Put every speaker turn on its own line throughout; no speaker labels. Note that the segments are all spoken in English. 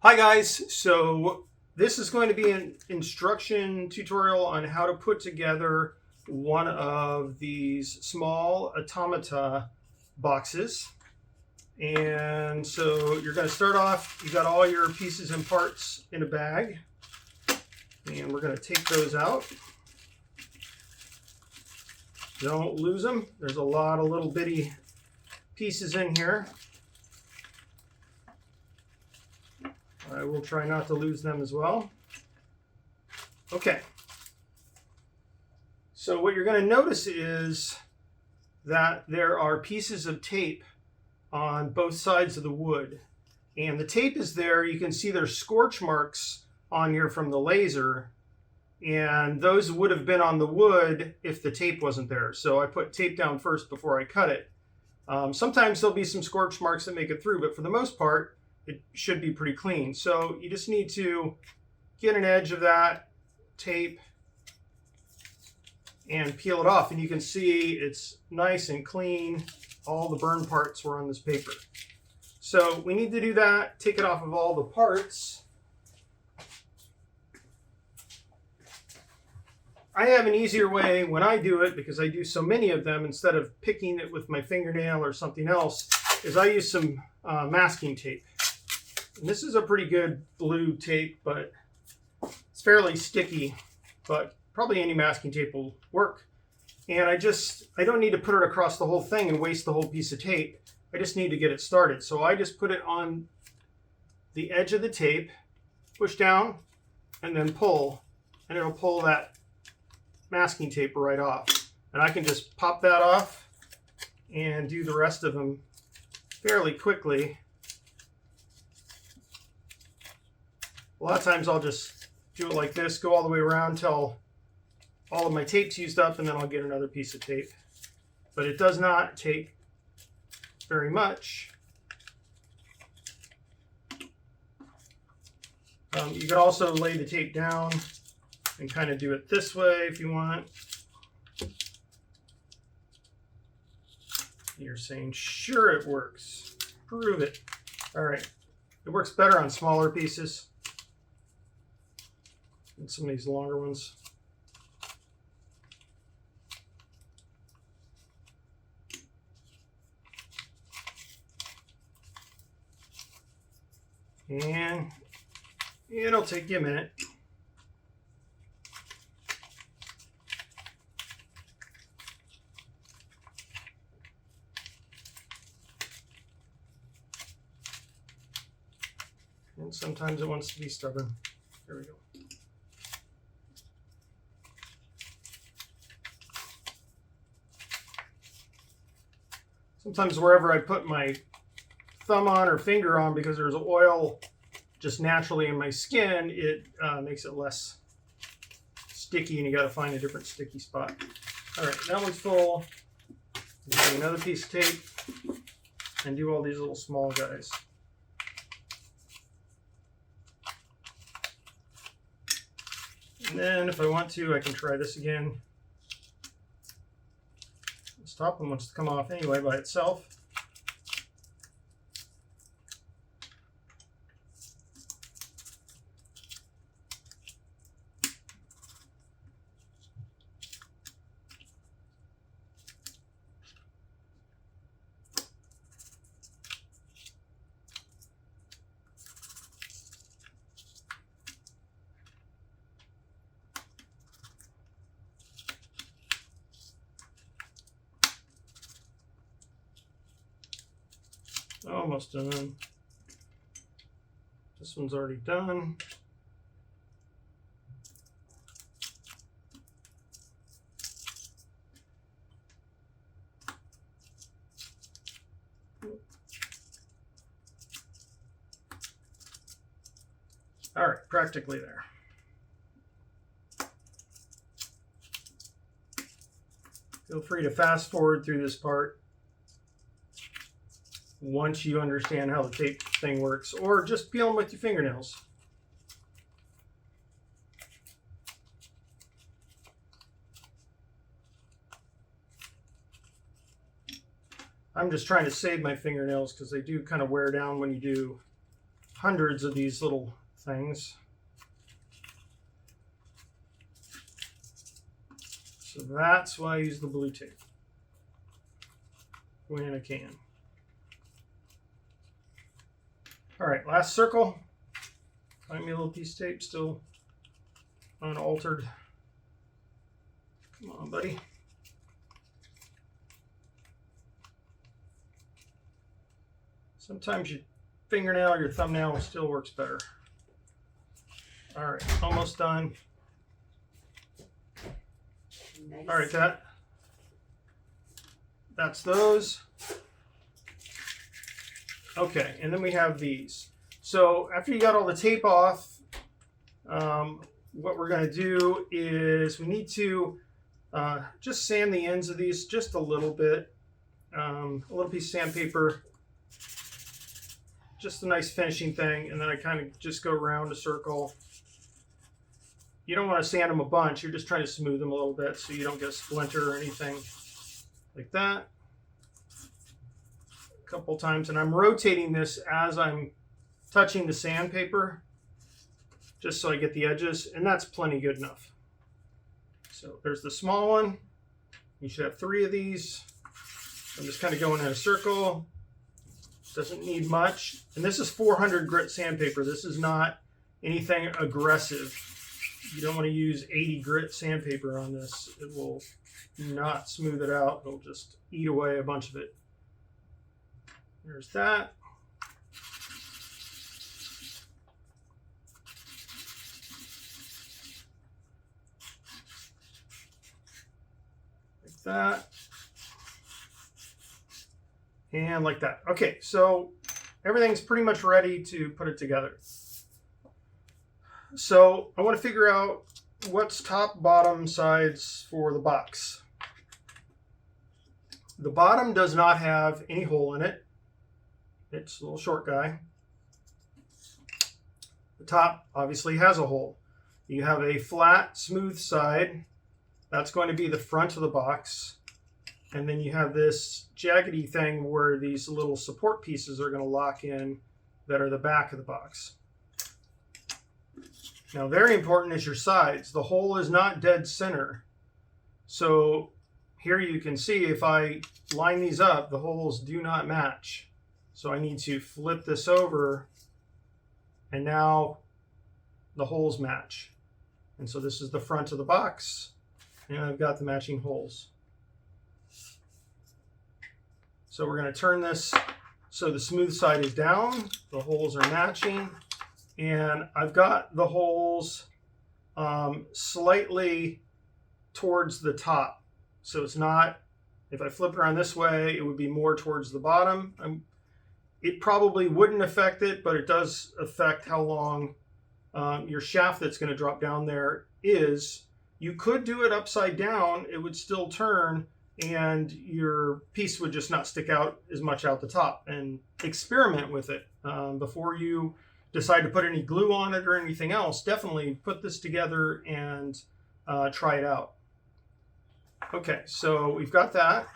Hi guys, so this is going to be an instruction tutorial on how to put together one of these small automata boxes. And so you're going to start off, you got all your pieces and parts in a bag, and we're going to take those out. Don't lose them. There's a lot of little bitty pieces in here. I will try not to lose them as well. Okay. So what you're going to notice is that there are pieces of tape on both sides of the wood. And the tape is there. You can see there's scorch marks on here from the laser. And those would have been on the wood if the tape wasn't there. So I put tape down first before I cut it. Sometimes there'll be some scorch marks that make it through, but for the most part, it should be pretty clean. So you just need to get an edge of that tape and peel it off. And you can see it's nice and clean. All the burn parts were on this paper. So we need to do that, take it off of all the parts. I have an easier way when I do it, because I do so many of them, instead of picking it with my fingernail or something else, is I use some masking tape. And this is a pretty good blue tape, but it's fairly sticky, but probably any masking tape will work. And I don't need to put it across the whole thing and waste the whole piece of tape. I just need to get it started. So I just put it on the edge of the tape, push down, and then pull, and it'll pull that masking tape right off. And I can just pop that off and do the rest of them fairly quickly. A lot of times I'll just do it like this, go all the way around till all of my tape's used up, and then I'll get another piece of tape. But it does not take very much. You can also lay the tape down and kind of do it this way if you want. You're saying, sure it works. Prove it. All right. It works better on smaller pieces than some of these longer ones. And it'll take you a minute. And sometimes it wants to be stubborn. There we go. Sometimes wherever I put my thumb on or finger on, because there's oil just naturally in my skin, it makes it less sticky, and you got to find a different sticky spot. All right, that one's full. Do another piece of tape and do all these little small guys. And then if I want to, I can try this again. This top one wants to come off anyway by itself. Almost done. This one's already done. All right, practically there. Feel free to fast forward through this part once you understand how the tape thing works, or just peel them with your fingernails. I'm just trying to save my fingernails because they do kind of wear down when you do hundreds of these little things. So that's why I use the blue tape when I can. All right, last circle. Find me a little piece of tape still unaltered. Come on, buddy. Sometimes your fingernail or your thumbnail still works better. All right, almost done.
Nice.
All right, that's those. Okay, and then we have these. So after you got all the tape off, what we're going to do is we need to just sand the ends of these just a little bit. A little piece of sandpaper, just a nice finishing thing, and then I kind of just go around a circle. You don't want to sand them a bunch, you're just trying to smooth them a little bit so you don't get a splinter or anything like that. A couple times, and I'm rotating this as I'm touching the sandpaper, just so I get the edges, and that's plenty good enough. So there's the small one. You should have 3 of these. I'm just kind of going in a circle. Doesn't need much. And this is 400 grit sandpaper. This is not anything aggressive. You don't want to use 80 grit sandpaper on this. It will not smooth it out. It'll just eat away a bunch of it. There's that. Like that. And like that. Okay, so everything's pretty much ready to put it together. So I want to figure out what's top, bottom, sides for the box. The bottom does not have any hole in it. It's a little short guy. The top obviously has a hole. You have a flat, smooth side. That's going to be the front of the box. And then you have this jaggedy thing where these little support pieces are going to lock in that are the back of the box. Now, very important is your sides. The hole is not dead center. So here you can see if I line these up, the holes do not match. So I need to flip this over, and now the holes match. And so this is the front of the box, and I've got the matching holes. So we're going to turn this so the smooth side is down, the holes are matching, and I've got the holes slightly towards the top. So it's not, if I flip it around this way, it would be more towards the bottom. It probably wouldn't affect it, but it does affect how long your shaft that's going to drop down there is. You could do it upside down, it would still turn, and your piece would just not stick out as much out the top. And experiment with it before you decide to put any glue on it or anything else. Definitely put this together and try it out. Okay, so we've got that.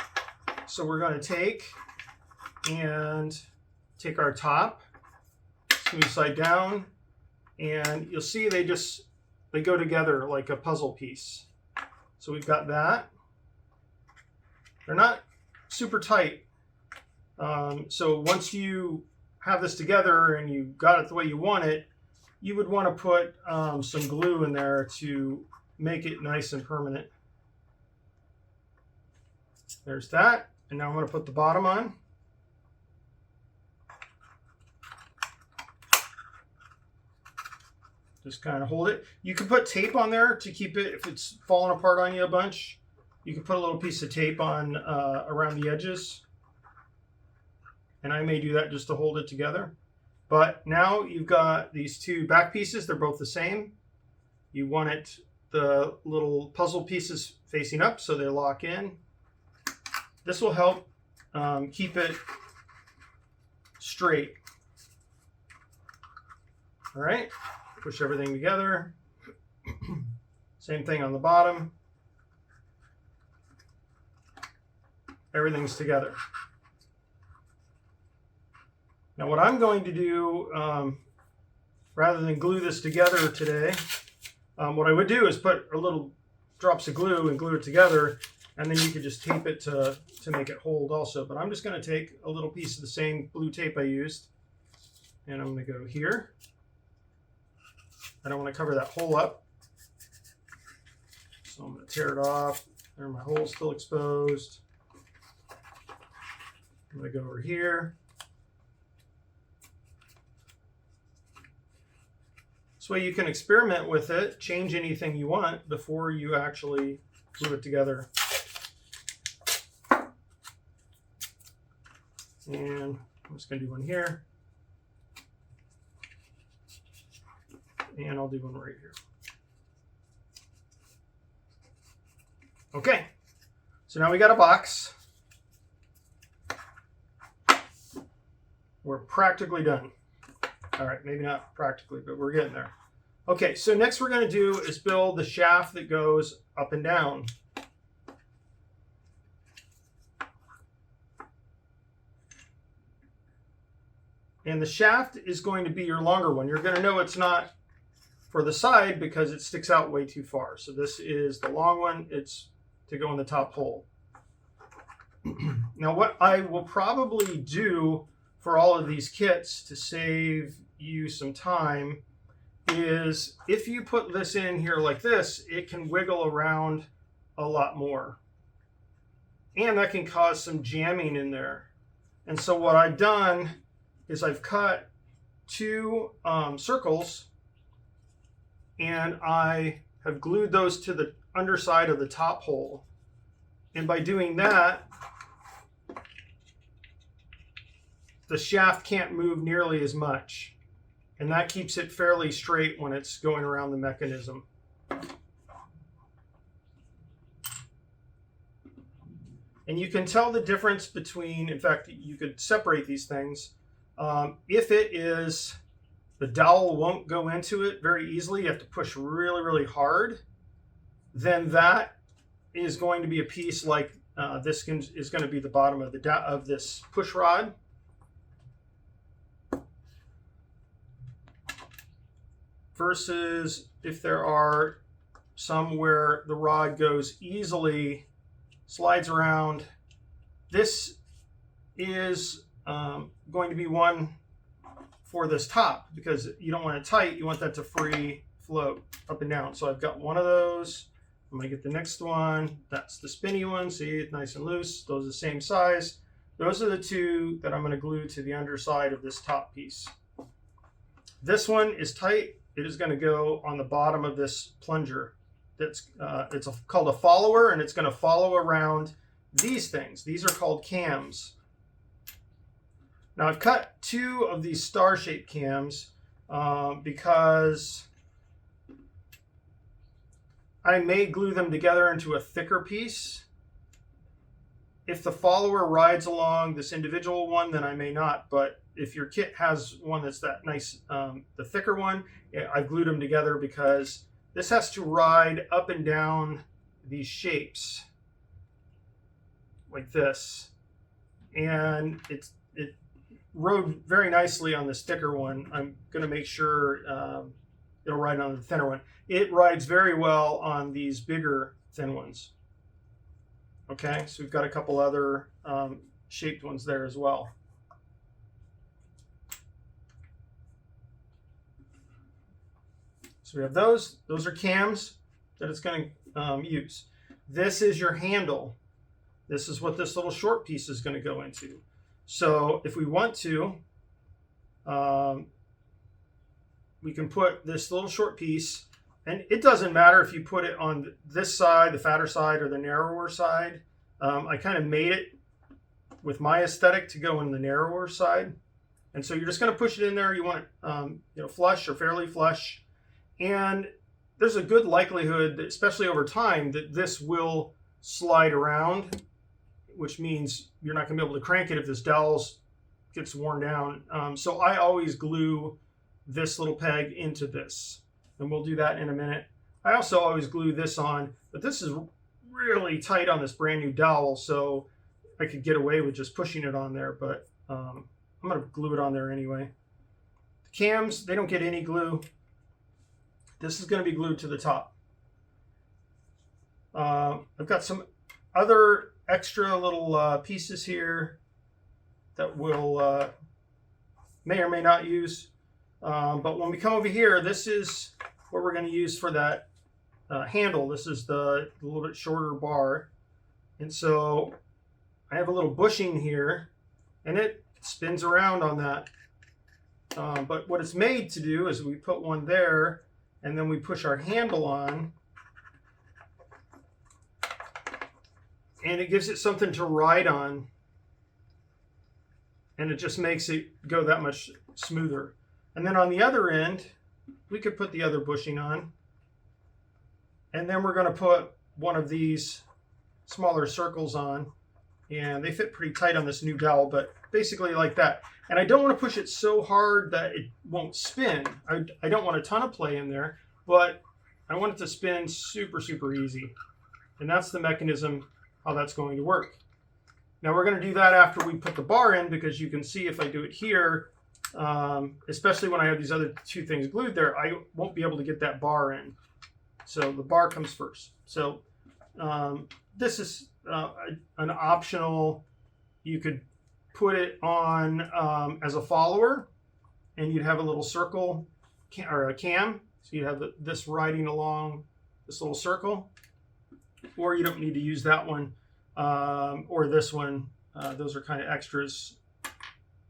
So we're going to take our top, smooth side down, and you'll see they go together like a puzzle piece. So we've got that. They're not super tight. So once you have this together and you got it the way you want it, you would want to put some glue in there to make it nice and permanent. There's that. And now I'm going to put the bottom on. Just kind of hold it. You can put tape on there to keep it, if it's falling apart on you a bunch. You can put a little piece of tape on around the edges. And I may do that just to hold it together. But now you've got these 2 back pieces. They're both the same. You want the little puzzle pieces facing up so they lock in. This will help keep it straight. All right, push everything together. Same thing on the bottom. Everything's together. Now what I'm going to do rather than glue this together today, what I would do is put a little drops of glue and glue it together, and then you could just tape it to make it hold also. But I'm just going to take a little piece of the same blue tape I used, and I'm going to go here. I don't want to cover that hole up, so I'm going to tear it off. There, my hole's still exposed. I'm going to go over here. This way you can experiment with it, change anything you want before you actually glue it together. And I'm just going to do one here. And I'll do one right here. Okay, so now we got a box. We're practically done. All right, maybe not practically, but we're getting there. Okay, so next we're going to do is build the shaft that goes up and down. And the shaft is going to be your longer one. You're going to know it's not for the side because it sticks out way too far. So this is the long one. It's to go in the top hole. Now what I will probably do for all of these kits to save you some time is if you put this in here like this, it can wiggle around a lot more. And that can cause some jamming in there. And so what I've done is I've cut two circles, and I have glued those to the underside of the top hole. And by doing that, the shaft can't move nearly as much. And that keeps it fairly straight when it's going around the mechanism. And you can tell the difference between, in fact, you could separate these things. If it is, the dowel won't go into it very easily, you have to push really, really hard, then that is going to be a piece like this is going to be the bottom of this push rod. Versus if there are some where the rod goes easily, slides around, this is going to be one for this top because you don't want it tight, you want that to free float up and down. So I've got one of those. I'm going to get the next one. That's the spinny one. See, it's nice and loose. Those are the same size. Those are the two that I'm going to glue to the underside of this top piece. This one is tight. It is going to go on the bottom of this plunger. It's called a follower, and it's going to follow around these things. These are called cams. Now I've cut two of these star-shaped cams because I may glue them together into a thicker piece. If the follower rides along this individual one, then I may not, but if your kit has one that's that nice, the thicker one, I've glued them together because this has to ride up and down these shapes like this. And it rode very nicely on this thicker one. I'm going to make sure it'll ride on the thinner one. It rides very well on these bigger, thin ones. Okay, so we've got a couple other shaped ones there as well. So we have those. Those are cams that it's going to use. This is your handle. This is what this little short piece is going to go into. So if we want to, we can put this little short piece, and it doesn't matter if you put it on this side, the fatter side, or the narrower side. I kind of made it with my aesthetic to go in the narrower side. And so you're just going to push it in there. You want it flush or fairly flush. And there's a good likelihood, especially over time, that this will slide around, which means you're not going to be able to crank it if this dowel gets worn down. So I always glue this little peg into this, and we'll do that in a minute. I also always glue this on, but this is really tight on this brand new dowel, so I could get away with just pushing it on there, but I'm going to glue it on there anyway to cams, they don't get any glue. This is going to be glued to the top. I've got some other extra little pieces here that we'll may or may not use. But when we come over here, this is what we're going to use for that handle. This is the little bit shorter bar. And so I have a little bushing here, and it spins around on that. But what it's made to do is we put one there, and then we push our handle on, and it gives it something to ride on, and it just makes it go that much smoother. And then on the other end, we could put the other bushing on, and then we're going to put one of these smaller circles on, and they fit pretty tight on this new dowel, but basically like that. And I don't want to push it so hard that it won't spin. I don't want a ton of play in there, but I want it to spin super, super easy. And that's the mechanism how that's going to work. Now we're going to do that after we put the bar in, because you can see if I do it here, especially when I have these other two things glued there, I won't be able to get that bar in. So the bar comes first. So this is an optional. You could put it on as a follower, and you'd have a little circle or a cam. So you'd have this riding along this little circle, or you don't need to use that one or this one. Those are kind of extras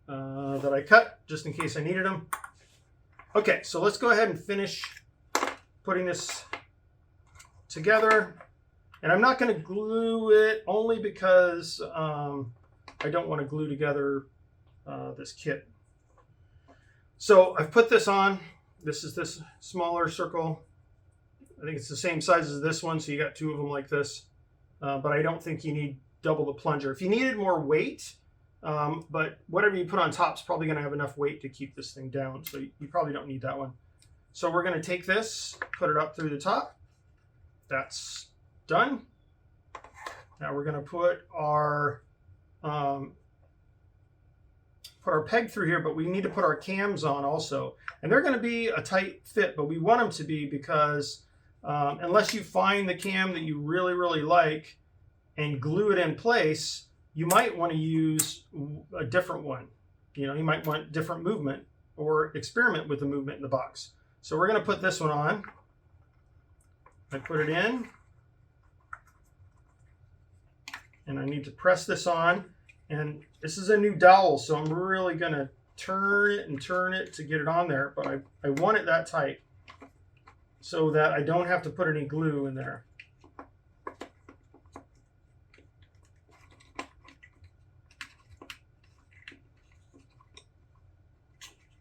that I cut just in case I needed them. Okay, so let's go ahead and finish putting this together. And I'm not going to glue it only because I don't want to glue together this kit. So I've put this on. This is this smaller circle. I think it's the same size as this one, so you got two of them like this. But I don't think you need double the plunger. If you needed more weight, but whatever you put on top is probably going to have enough weight to keep this thing down, so you probably don't need that one. So we're going to take this, put it up through the top. That's done. Now we're going to put our peg through here, but we need to put our cams on also. And they're going to be a tight fit, but we want them to be because unless you find the cam that you really, really like and glue it in place, you might want to use a different one. You know, you might want different movement or experiment with the movement in the box. So we're going to put this one on. I put it in, and I need to press this on. And this is a new dowel, so I'm really going to turn it to get it on there. But I want it that tight so that I don't have to put any glue in there.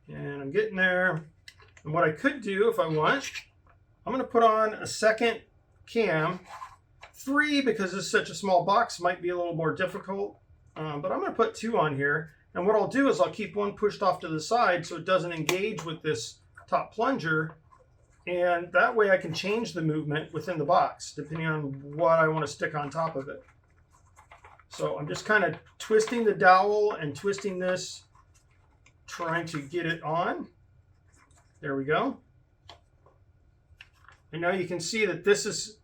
And I'm getting there. And what I could do if I want, I'm going to put on a second cam. 3, because it's such a small box, might be a little more difficult. But I'm going to put 2 on here. And what I'll do is I'll keep one pushed off to the side so it doesn't engage with this top plunger. And that way I can change the movement within the box, depending on what I want to stick on top of it. So I'm just kind of twisting the dowel and twisting this, trying to get it on. There we go. And now you can see that this is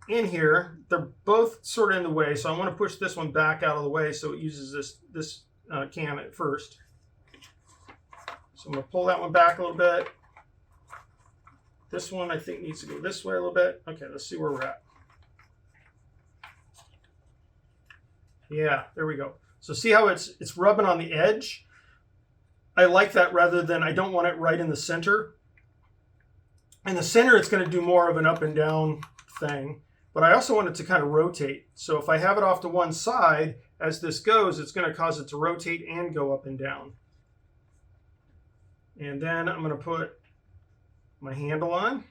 in here. They're both sort of in the way, so I want to push this one back out of the way so it uses this cam at first. So I'm going to pull that one back a little bit. This one I think needs to go this way a little bit. Okay, let's see where we're at. Yeah, there we go. So see how it's rubbing on the edge? I like that rather than, I don't want it right in the center. In the center, it's going to do more of an up and down thing. But I also want it to kind of rotate. So if I have it off to one side, as this goes, it's going to cause it to rotate and go up and down. And then I'm going to put my handle on.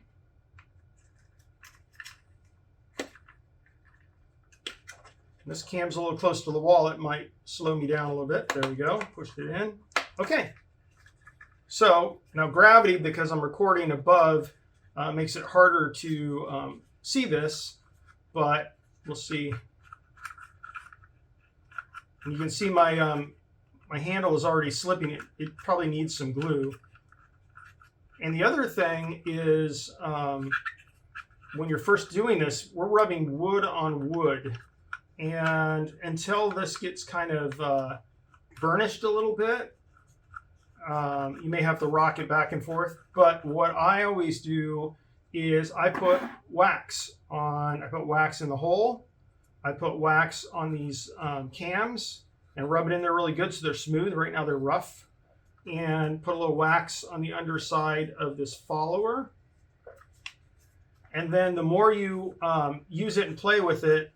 This cam's a little close to the wall. It might slow me down a little bit. There we go. Pushed it in. Okay. So now gravity, because I'm recording above, makes it harder to see this, but we'll see. And you can see my my handle is already slipping. It probably needs some glue. And the other thing is, when you're first doing this, we're rubbing wood on wood. And until this gets kind of burnished a little bit, you may have to rock it back and forth. But what I always do is I put wax on. I put wax in the hole. I put wax on these cams and rub it in there really good so they're smooth. Right now they're rough. And put a little wax on the underside of this follower. And then the more you use it and play with it,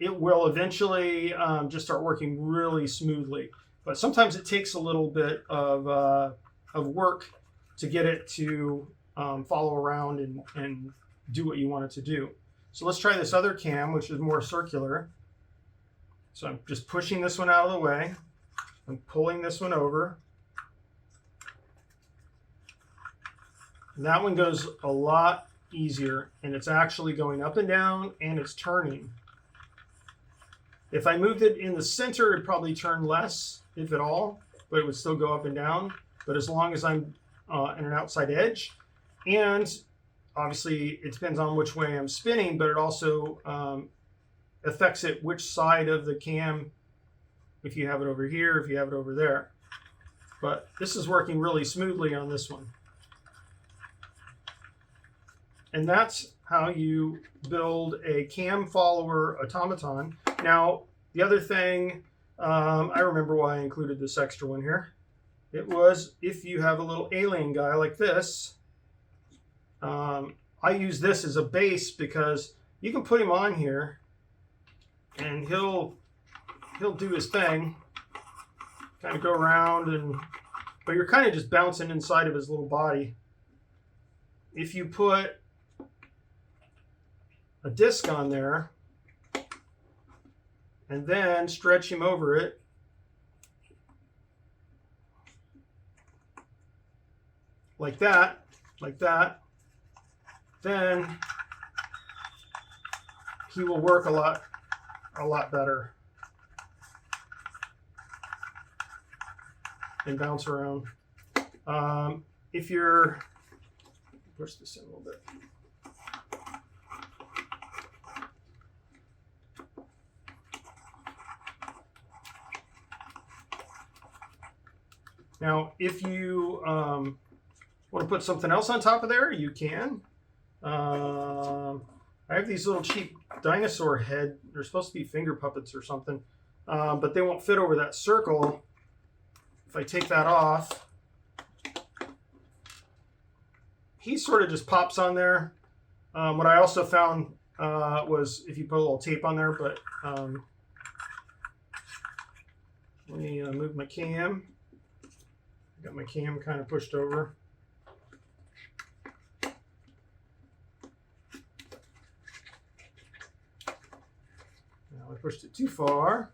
it will eventually just start working really smoothly. But sometimes it takes a little bit of work to get it to follow around and do what you want it to do. So let's try this other cam, which is more circular. So I'm just pushing this one out of the way. I'm pulling this one over. And that one goes a lot easier, and it's actually going up and down, and it's turning. If I moved it in the center, it'd probably turn less, if at all, but it would still go up and down. But as long as I'm in an outside edge, and obviously it depends on which way I'm spinning, but it also affects it which side of the cam, if you have it over here, if you have it over there. But this is working really smoothly on this one. And that's how you build a cam follower automaton. Now, the other thing, I remember why I included this extra one here. It was if you have a little alien guy like this, I use this as a base because you can put him on here and he'll do his thing, kind of go around, but you're kind of just bouncing inside of his little body. If you put a disc on there and then stretch him over it, like that, then he will work a lot better and bounce around. If you're, push this in a little bit. Now, if you want to put something else on top of there, you can. I have these little cheap dinosaur head. They're supposed to be finger puppets or something, but they won't fit over that circle. If I take that off, he sort of just pops on there. What I also found was if you put a little tape on there, but let me move my cam. Got my cam kind of pushed over. Now I pushed it too far.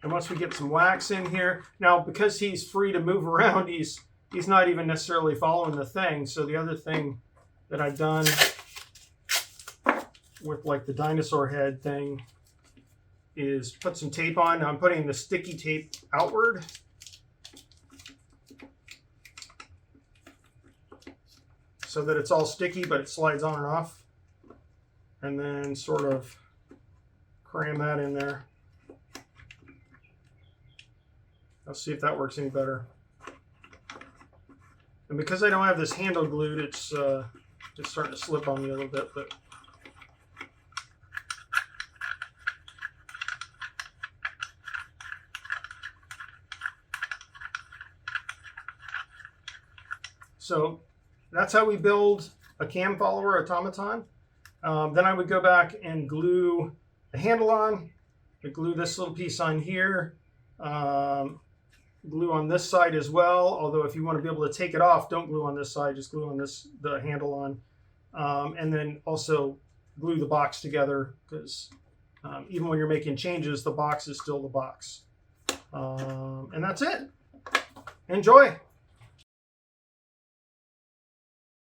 And once we get some wax in here, now because he's free to move around, he's not even necessarily following the thing. So the other thing that I've done with like the dinosaur head thing is put some tape on. Now I'm putting the sticky tape outward. So that it's all sticky, but it slides on and off. And then sort of cram that in there. Let's see if that works any better. And because I don't have this handle glued, it's starting to slip on me a little bit. But so that's how we build a cam follower automaton. Then I would go back and glue the handle on. I glue this little piece on here. Glue on this side as well, although if you want to be able to take it off, don't glue on this side, just glue on the handle on. And then also glue the box together, because even when you're making changes, the box is still the box. And that's it. Enjoy.